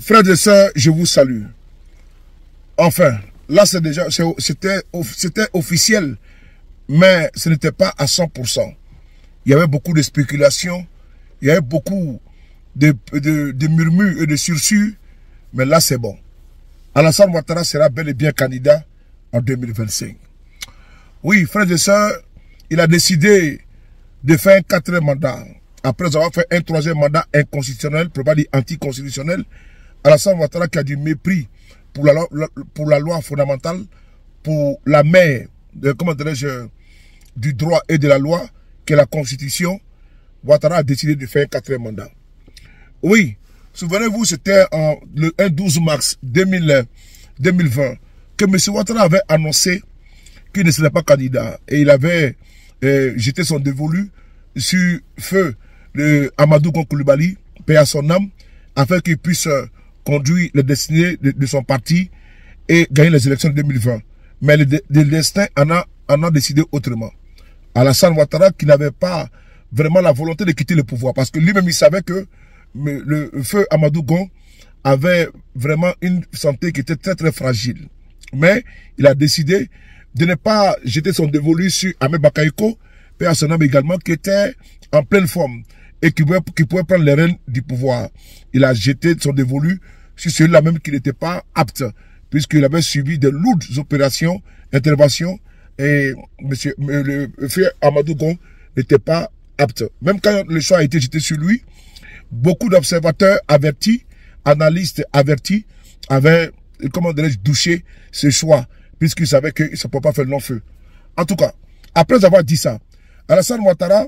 Frères et sœurs, je vous salue. Enfin, là c'était officiel, mais ce n'était pas à 100%. Il y avait beaucoup de spéculations, il y avait beaucoup de murmures et de sursauts, mais là c'est bon. Alassane Ouattara sera bel et bien candidat en 2025. Oui, frères et sœurs, il a décidé de faire un 4e mandat. Après avoir fait un 3e mandat inconstitutionnel, pour ne pas dire anticonstitutionnel, Alassane Ouattara qui a du mépris pour la loi fondamentale, pour la mère du droit et de la loi, qui est la Constitution, Ouattara a décidé de faire un 4e mandat. Oui, souvenez-vous, c'était le 12 mars 2020 que M. Ouattara avait annoncé qu'il ne serait pas candidat. Et il avait jeté son dévolu sur feu de Amadou Gon Coulibaly, paix à son âme, afin qu'il puisse conduire les destinées de son parti et gagner les élections de 2020. Mais le destin en a décidé autrement. Alassane Ouattara qui n'avait pas vraiment la volonté de quitter le pouvoir, parce que lui-même il savait que le feu Amadou Gon avait vraiment une santé qui était très très fragile. Mais il a décidé de ne pas jeter son dévolu sur Ahmed Bakayoko, paix à son âme également, qui était en pleine forme et qui pouvait prendre les rênes du pouvoir. Il a jeté son dévolu sur celui-là même qui n'était pas apte, puisqu'il avait subi de lourdes opérations, interventions, et le feu Amadou Gon n'était pas apte. Même quand le choix a été jeté sur lui, beaucoup d'observateurs avertis, analystes avertis, avaient, douché ce choix, puisqu'ils savaient qu'il ne pouvait pas faire long feu. En tout cas, après avoir dit ça, Alassane Ouattara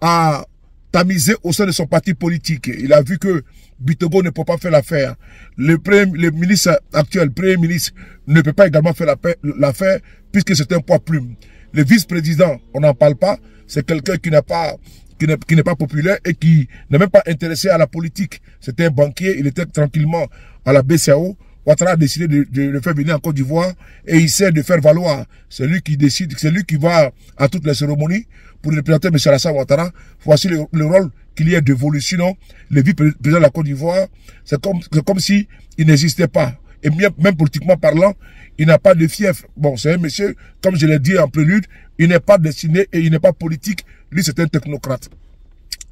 a tamisé au sein de son parti politique. Il a vu que Bitogo ne peut pas faire l'affaire. Le ministre actuel, Premier ministre, ne peut pas également faire l'affaire, puisque c'est un poids plume. Le vice-président, on n'en parle pas, c'est quelqu'un qui n'est pas populaire et qui n'est même pas intéressé à la politique. C'était un banquier, il était tranquillement à la BCAO. Ouattara a décidé de le faire venir en Côte d'Ivoire et il sait de faire valoir. C'est lui qui décide, c'est lui qui va à toutes les cérémonies pour représenter M. Alassane Ouattara. Voici le rôle qu'il y a dévolu. Sinon, le vice-président de la Côte d'Ivoire, c'est comme si il n'existait pas. Et même politiquement parlant, il n'a pas de fief. Bon, c'est un monsieur, comme je l'ai dit en prélude, il n'est pas destiné et il n'est pas politique. Lui, c'est un technocrate.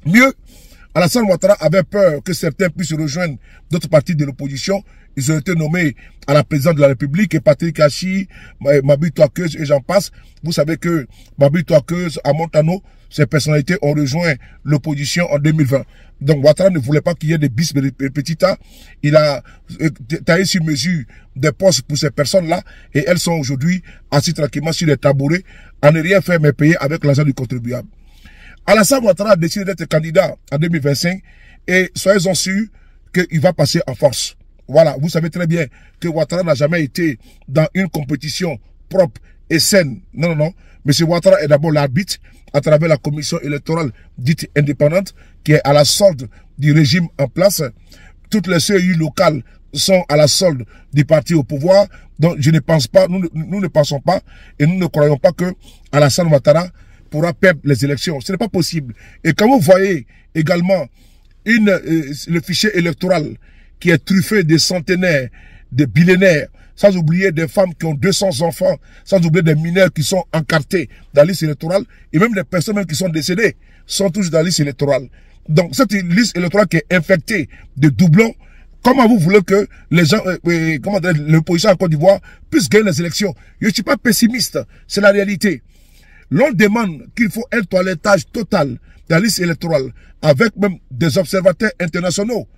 Mieux, Alassane Ouattara avait peur que certains puissent rejoindre d'autres partis de l'opposition. Ils ont été nommés à la présidence de la République, et Patrick Hachi, Mabi Touakeuse et j'en passe. Vous savez que Mabi Touakeuse, à Montano, ces personnalités ont rejoint l'opposition en 2020. Donc Ouattara ne voulait pas qu'il y ait des bis petita. Il a taillé sur mesure des postes pour ces personnes-là, et elles sont aujourd'hui assises tranquillement sur les tabourets, à ne rien faire mais payer avec l'argent du contribuable. Alassane Ouattara a décidé d'être candidat en 2025 et soyez-en sûrs qu'il va passer en force. Voilà, vous savez très bien que Ouattara n'a jamais été dans une compétition propre et saine. Non, non, non. M. Ouattara est d'abord l'arbitre à travers la commission électorale dite indépendante qui est à la solde du régime en place. Toutes les CEI locales sont à la solde du parti au pouvoir. Donc je ne pense pas, nous ne pensons pas et nous ne croyons pas que Alassane Ouattara pourra perdre les élections. Ce n'est pas possible. Et quand vous voyez également le fichier électoral qui est truffé de centenaires, de millénaires, sans oublier des femmes qui ont 200 enfants, sans oublier des mineurs qui sont encartés dans la liste électorale, et même des personnes même qui sont décédées sont toujours dans la liste électorale. Donc cette liste électorale qui est infectée de doublons, comment vous voulez que les gens, l'opposition en Côte d'Ivoire puisse gagner les élections? Je ne suis pas pessimiste, c'est la réalité. L'on demande qu'il faut un toilettage total de la liste électorale avec même des observateurs internationaux.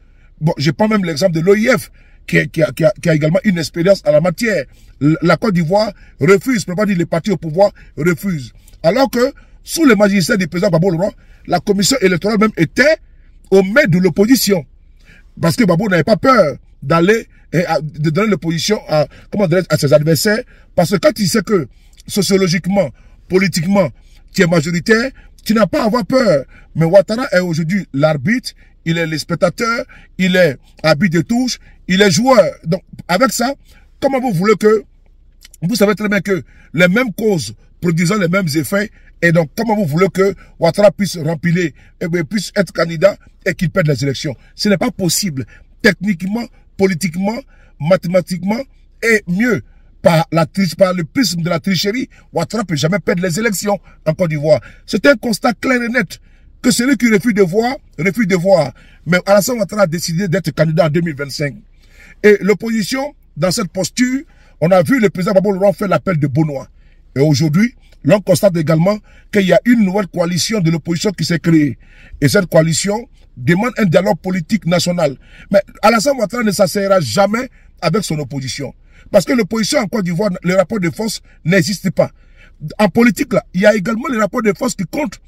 Bon, je prends même l'exemple de l'OIF qui a également une expérience en la matière. La Côte d'Ivoire refuse, pour ne pas dire les partis au pouvoir refusent. Alors que sous le magistère du président Gbagbo Leroy, la commission électorale même était au maître de l'opposition. Parce que Gbagbo n'avait pas peur d'aller de donner l'opposition à ses adversaires. Parce que quand il sait que sociologiquement, politiquement, tu es majoritaire, tu n'as pas à avoir peur. Mais Ouattara est aujourd'hui l'arbitre, il est le spectateur, il est arbitre de touche, il est joueur. Donc, avec ça, comment vous voulez que... Vous savez très bien que les mêmes causes produisant les mêmes effets, et donc comment vous voulez que Ouattara puisse rempiler, puisse être candidat et qu'il perde les élections? Ce n'est pas possible. Techniquement, politiquement, mathématiquement, et mieux, par le prisme de la tricherie, Ouattara ne peut jamais perdre les élections en Côte d'Ivoire. C'est un constat clair et net que celui qui refuse de voir, refuse de voir. Mais Alassane Ouattara a décidé d'être candidat en 2025. Et l'opposition, dans cette posture, on a vu le président Gbagbo Laurent faire l'appel de Benoît. Et aujourd'hui, l'on constate également qu'il y a une nouvelle coalition de l'opposition qui s'est créée. Et cette coalition demande un dialogue politique national. Mais Alassane Ouattara ne s'asseyera jamais avec son opposition. Parce que l'opposition en Côte d'Ivoire, le rapport de force n'existe pas. En politique, là, il y a également les rapports de force qui comptent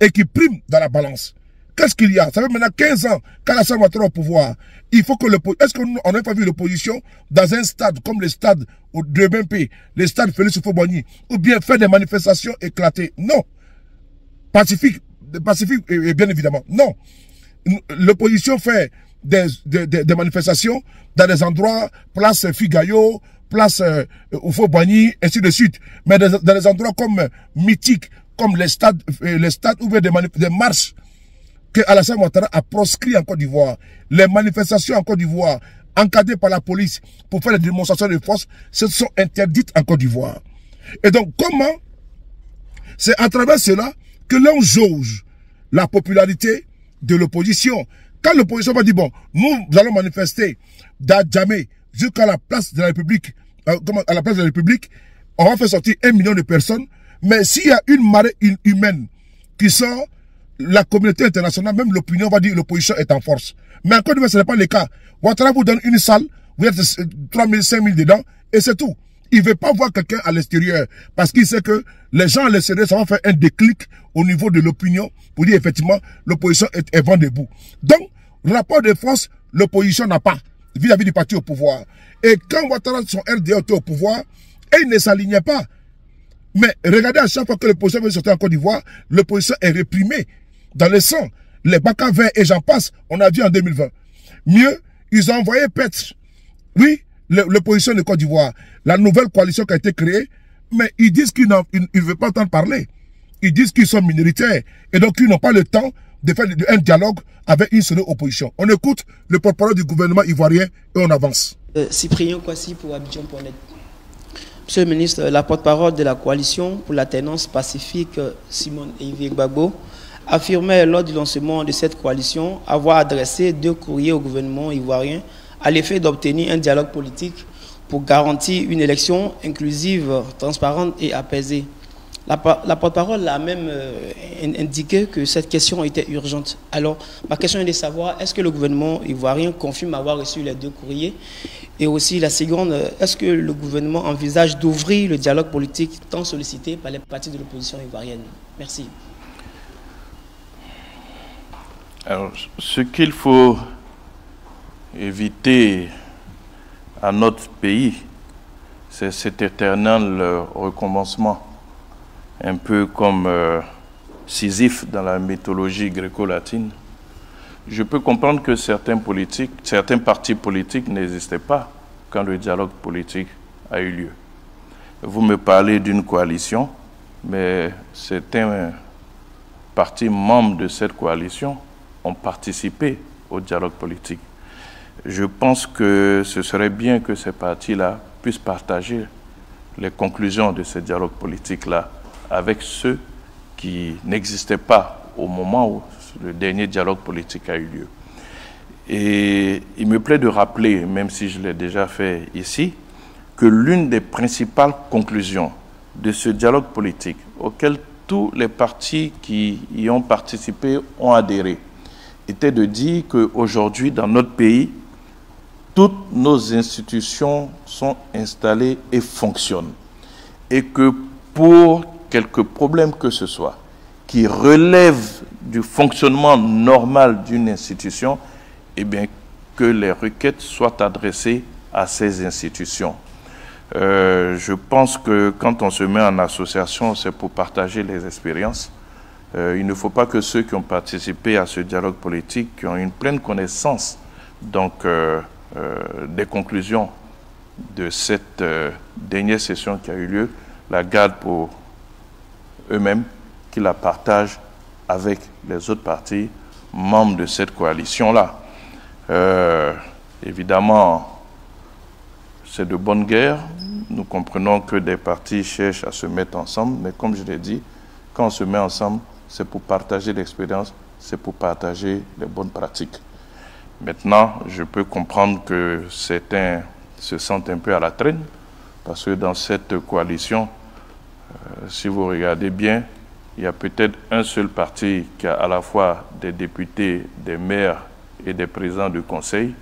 et qui priment dans la balance. Qu'est-ce qu'il y a? Ça fait maintenant 15 ans qu'Alassane Ouattara est au pouvoir. Il faut que est-ce qu'on n'a pas vu l'opposition dans un stade comme le stade de BMP, le stade Félix Houphouët-Boigny, ou bien faire des manifestations éclatées? Non. Pacifique et bien évidemment. Non. L'opposition fait des manifestations dans des endroits, place Figayo, place Houphouët-Boigny, ainsi de suite. Mais dans des endroits comme mythiques, comme les stades ou bien des marches que Alassane Ouattara a proscrit en Côte d'Ivoire. Les manifestations en Côte d'Ivoire, encadrées par la police pour faire des démonstrations de force, se sont interdites en Côte d'Ivoire. Et donc, comment? C'est à travers cela que l'on jauge la popularité de l'opposition. Quand l'opposition va dire, bon, nous allons manifester d'Adjamé jusqu'à la place de la République, à la place de la République, on va faire sortir 1 million de personnes, mais s'il y a une marée humaine qui sort, la communauté internationale, même l'opinion va dire que l'opposition est en force. Mais encore une fois, ce n'est pas le cas. Ouattara vous donne une salle, vous êtes 3 000, 5 000 dedans, et c'est tout. Il ne veut pas voir quelqu'un à l'extérieur, parce qu'il sait que les gens à l'extérieur, ça va faire un déclic au niveau de l'opinion, pour dire effectivement, l'opposition est vent debout. Donc, rapport de force, l'opposition n'a pas, vis-à-vis du parti au pouvoir. Et quand Ouattara, son RDA était au pouvoir, et il ne s'alignait pas. Mais regardez, à chaque fois que l'opposition veut sortir en Côte d'Ivoire, l'opposition est réprimée dans le sang. Les Baka verts et j'en passe, on a vu en 2020. Mieux, ils ont envoyé Petr. Oui, l'opposition de Côte d'Ivoire, la nouvelle coalition qui a été créée, mais ils disent qu'ils ne veulent pas entendre parler. Ils disent qu'ils sont minoritaires et donc ils n'ont pas le temps de faire un dialogue avec une seule opposition. On écoute le porte-parole du gouvernement ivoirien et on avance. Cyprien Kwasi pour Abidjan.net. Monsieur le ministre, la porte-parole de la coalition pour l'alternance pacifique, Simone Olivier Gbagbo, affirmait lors du lancement de cette coalition avoir adressé 2 courriers au gouvernement ivoirien à l'effet d'obtenir un dialogue politique pour garantir une élection inclusive, transparente et apaisée. La porte-parole a même indiqué que cette question était urgente. Alors, ma question est de savoir, est-ce que le gouvernement ivoirien confirme avoir reçu les 2 courriers? Et aussi, la seconde, est-ce que le gouvernement envisage d'ouvrir le dialogue politique tant sollicité par les partis de l'opposition ivoirienne? Merci. Alors, ce qu'il faut éviter à notre pays, c'est cet éternel recommencement, un peu comme Sisyphe dans la mythologie gréco-latine. Je peux comprendre que certains partis politiques n'existaient pas quand le dialogue politique a eu lieu. Vous me parlez d'une coalition, mais certains partis membres de cette coalition ont participé au dialogue politique. Je pense que ce serait bien que ces partis-là puissent partager les conclusions de ce dialogue politique-là avec ceux qui n'existaient pas au moment où le dernier dialogue politique a eu lieu. Et il me plaît de rappeler, même si je l'ai déjà fait ici, que l'une des principales conclusions de ce dialogue politique, auquel tous les partis qui y ont participé ont adhéré, était de dire qu'aujourd'hui, dans notre pays, toutes nos institutions sont installées et fonctionnent. Et que pour quelques problèmes que ce soit, qui relèvent du fonctionnement normal d'une institution, eh bien, que les requêtes soient adressées à ces institutions. Je pense que quand on se met en association, c'est pour partager les expériences. Il ne faut pas que ceux qui ont participé à ce dialogue politique, qui ont une pleine connaissance donc, des conclusions de cette dernière session qui a eu lieu, la gardent pour eux-mêmes, qui la partagent avec les autres partis membres de cette coalition-là. Évidemment, c'est de bonne guerre. Nous comprenons que des partis cherchent à se mettre ensemble, mais comme je l'ai dit, quand on se met ensemble, c'est pour partager l'expérience, c'est pour partager les bonnes pratiques. Maintenant, je peux comprendre que certains se sentent un peu à la traîne, parce que dans cette coalition, si vous regardez bien, il y a peut-être un seul parti qui a à la fois des députés, des maires et des présidents de conseil.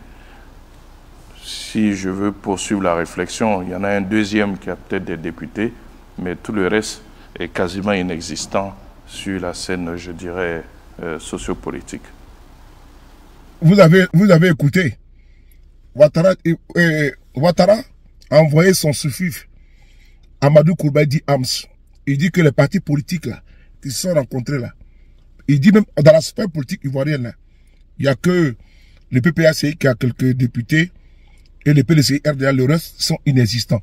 Si je veux poursuivre la réflexion, il y en a un deuxième qui a peut-être des députés, mais tout le reste est quasiment inexistant sur la scène, je dirais, sociopolitique. Vous avez écouté, Ouattara a envoyé son suffif Amadou Koulibaly Ams. Il dit que les partis politiques là, qui se sont rencontrés là, il dit même dans la sphère politique ivoirienne là, il n'y a que le PPACI qui a quelques députés et le PDCI RDA, le reste sont inexistants.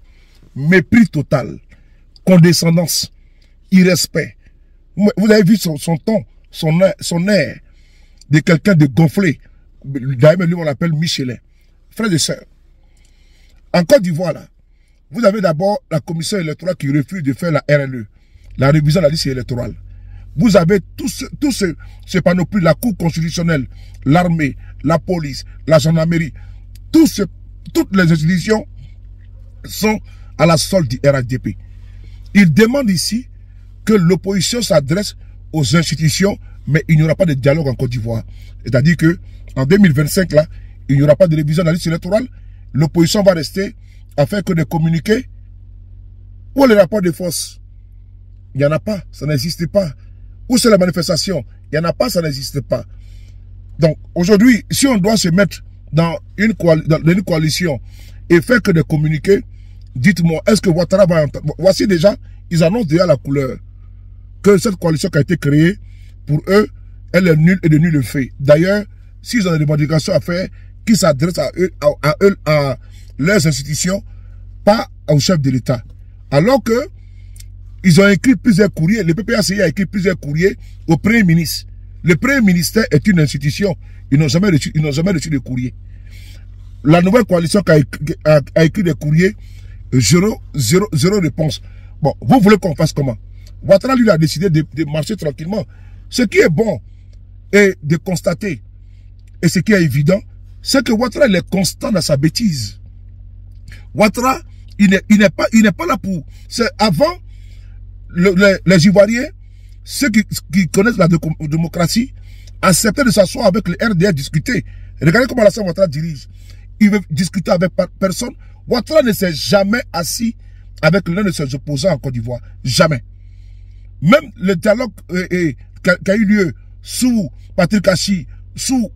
Mépris total, condescendance, irrespect. Vous avez vu son ton, son air de quelqu'un de gonflé. D'ailleurs, lui on l'appelle Michelin. Frère de sœur. En Côte d'Ivoire là, vous avez d'abord la commission électorale qui refuse de faire la RLE, la révision de la liste électorale. Vous avez tout ce panoplie, la Cour constitutionnelle, l'armée, la police, la gendarmerie, toutes les institutions sont à la solde du RHDP. Ils demandent ici que l'opposition s'adresse aux institutions, mais il n'y aura pas de dialogue en Côte d'Ivoire. C'est-à-dire que en 2025, là, il n'y aura pas de révision de la liste électorale. L'opposition va rester à faire que des communiqués. Où est le rapport de force? Il n'y en a pas, ça n'existe pas. Où c'est la manifestation? Il n'y en a pas, ça n'existe pas. Donc aujourd'hui, si on doit se mettre dans une coalition et faire que des communiqués, dites-moi, est-ce que Ouattara va entendre? Voici déjà, ils annoncent déjà la couleur. Que cette coalition qui a été créée, pour eux, elle est nulle et de nul fait. D'ailleurs, s'ils ont des revendications à faire, qu'ils s'adressent à leurs institutions, pas au chef de l'État. Alors que ils ont écrit plusieurs courriers, le PPACI a écrit plusieurs courriers au Premier ministre. Le Premier ministère est une institution. Ils n'ont jamais reçu de courrier. La nouvelle coalition qui a écrit des courriers, zéro réponse. Bon, vous voulez qu'on fasse comment? Ouattara, lui, a décidé de marcher tranquillement. Ce qui est bon est de constater, et ce qui est évident, c'est que Ouattara, il est constant dans sa bêtise. Ouattara, il n'est pas là pour... C'est avant, les Ivoiriens, ceux qui connaissent la démocratie, acceptaient de s'asseoir avec le RDR, discuter. Regardez comment Alassane Ouattara dirige. Il veut discuter avec personne. Ouattara ne s'est jamais assis avec l'un de ses opposants en Côte d'Ivoire. Jamais. Même le dialogue qui a eu lieu sous Patrick Kachi, sous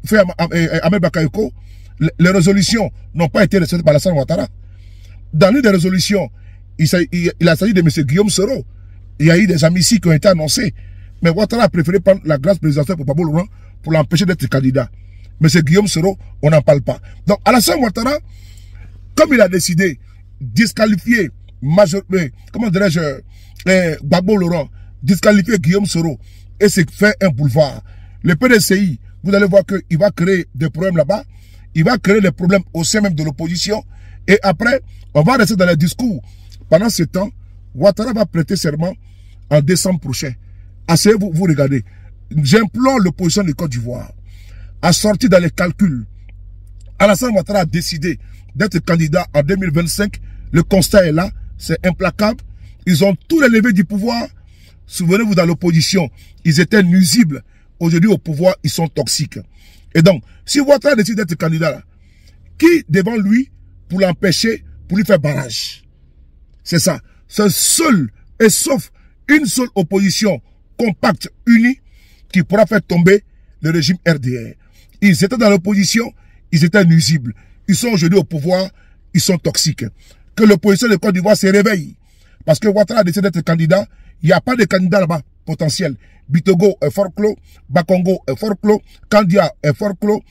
Ahmed Bakayoko, les résolutions n'ont pas été respectées par Alassane Ouattara. Dans l'une des résolutions, il a s'agit de M. Guillaume Soro. Il y a eu des amnisties qui ont été annoncées. Mais Ouattara a préféré prendre la grâce présidentielle pour Gbagbo Laurent pour l'empêcher d'être candidat. Mais c'est Guillaume Soro, on n'en parle pas. Donc Alassane Ouattara, comme il a décidé disqualifier comment dirais-je, Gbagbo Laurent, disqualifier Guillaume Soro et se faire un boulevard. Le PDCI, vous allez voir qu'il va créer des problèmes là-bas. Il va créer des problèmes au sein même de l'opposition. Et après, on va rester dans les discours. Pendant ce temps, Ouattara va prêter serment en décembre prochain. Asseyez-vous, vous regardez. J'implore l'opposition de Côte d'Ivoire à sortir dans les calculs. Alassane Ouattara a décidé d'être candidat en 2025. Le constat est là, c'est implacable. Ils ont tous les levées du pouvoir. Souvenez-vous, dans l'opposition, ils étaient nuisibles. Aujourd'hui, au pouvoir, ils sont toxiques. Et donc, si Ouattara décide d'être candidat, là, qui devant lui pour l'empêcher, pour lui faire barrage? C'est ça. C'est seul et sauf une seule opposition compacte, unie, qui pourra faire tomber le régime RDR. Ils étaient dans l'opposition, ils étaient nuisibles. Ils sont aujourd'hui au pouvoir, ils sont toxiques. Que l'opposition de Côte d'Ivoire se réveille. Parce que Ouattara a décidé d'être candidat, il n'y a pas de candidat là-bas potentiel. Bitogo est fort clos, Bakongo est fort clos, Kandia est fort clos,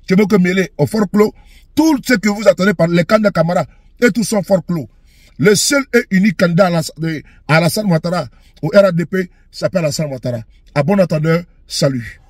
Tchemoko Mele est fort clos. Tout ce que vous attendez par les candidats Camara, et tous sont fort clos. Le seul et unique candidat à Alassane Ouattara, au RADP, s'appelle Alassane Ouattara. À bon entendeur, salut.